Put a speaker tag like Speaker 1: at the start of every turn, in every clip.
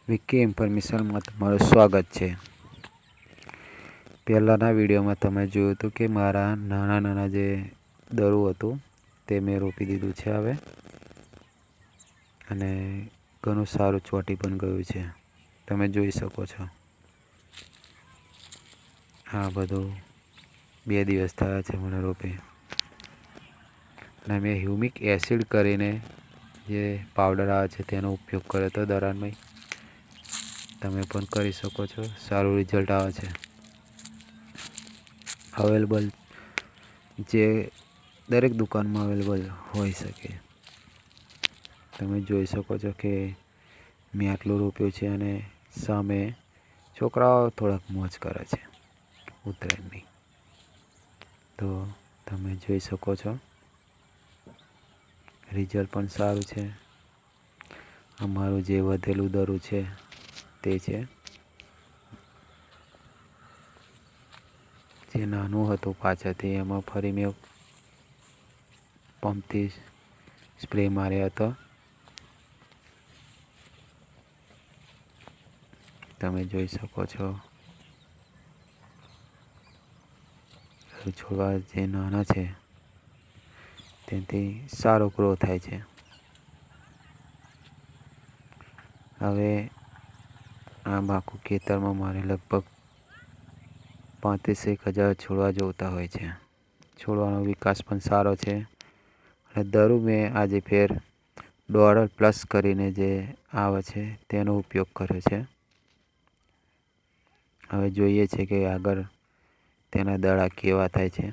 Speaker 1: વિકી ઇન્ફોર્મેશનમાં તમારું સ્વાગત છે। પહેલાંના વિડીયોમાં તમે જોયું હતું કે મારા નાના જે દરું હતું તે મેં રોપી દીધું છે હવે, અને ઘણું સારું ચોંટી પણ ગયું છે, તમે જોઈ શકો છો। આ બધું 2 દિવસ થયા છે મને રોપે, અને મેં હ્યુમિક એસિડ કરીને જે પાવડર આવે છે તેનો ઉપયોગ કર્યો હતો દરાનમાં। તમે પણ કરી શકો છો, સારું રિઝલ્ટ આવે છે। અવેલેબલ જે દરેક દુકાનમાં અવેલેબલ હોઈ શકે। તમે જોઈ શકો છો કે મેં આટલું રોપ્યું છે, અને સામે છોકરાઓ થોડાક મોજ કરે છે ઉત્તરાયણની, તો તમે જોઈ શકો છો રિઝલ્ટ પણ સારું છે। અમારું જે વધેલું દરું છે તે છે, જે નાનું હતું પાછળથી એમાં ફરી મેં પંપથી સ્પ્રે માર્યો હતો। તમે જોઈ શકો છો છોડવા જે નાના છે તેથી સારો ગ્રો થાય છે। હવે આ આખું ખેતરમાં મારે લગભગ 35,000 છોડવા જોઈતા હોય છે। છોડવાનો વિકાસ પણ સારો છે, અને દરું મેં આજે ફેર ડોલર પ્લસ કરીને જે આવે છે તેનો ઉપયોગ કર્યો છે। હવે જોઈએ છે કે આગળ તેના દડા કેવા થાય છે।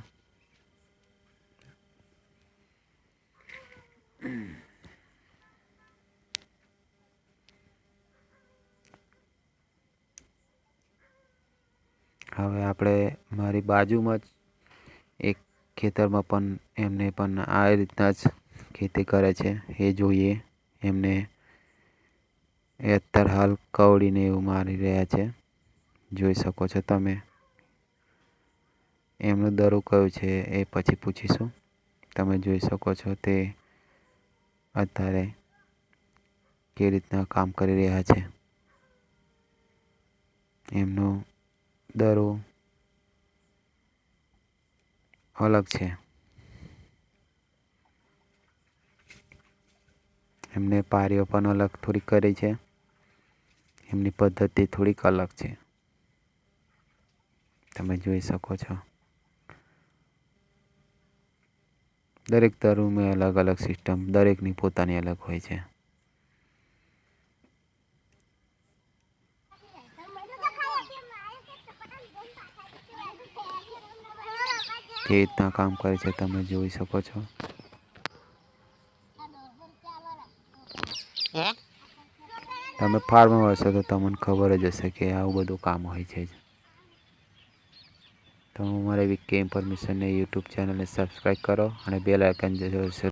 Speaker 1: હવે આપણે મારી બાજુમાં જ એક ખેતરમાં પણ એમને પણ આ રીતના જ ખેતી કરે છે એ જોઈએ। એમને અત્યારે હાલ કવડીને એવું મારી રહ્યા છે, જોઈ શકો છો તમે। એમનું દરું કયું છે એ પછી પૂછીશું। તમે જોઈ શકો છો તે અત્યારે કેવી રીતના કામ કરી રહ્યા છે। એમનું દરું અલગ છે, એમને પારીઓ પણ અલગ થોડીક કરી છે। એમની પદ્ધતિ થોડીક અલગ છે, તમે જોઈ શકો છો। દરેક દરુમાં અલગ અલગ સિસ્ટમ, દરેકની પોતાની અલગ હોય છે। જે રીતના કામ કરે છે તમે જોઈ શકો છો। તમે ફાર્મમાં હશો તો તમને ખબર જ હશે કે આવું બધું કામ હોય છે જ। તો અમારે વિકી ઇન્ફોર્મેશનને યુટ્યુબ ચેનલને સબસ્ક્રાઈબ કરો, અને બેલ આઇકન જરૂર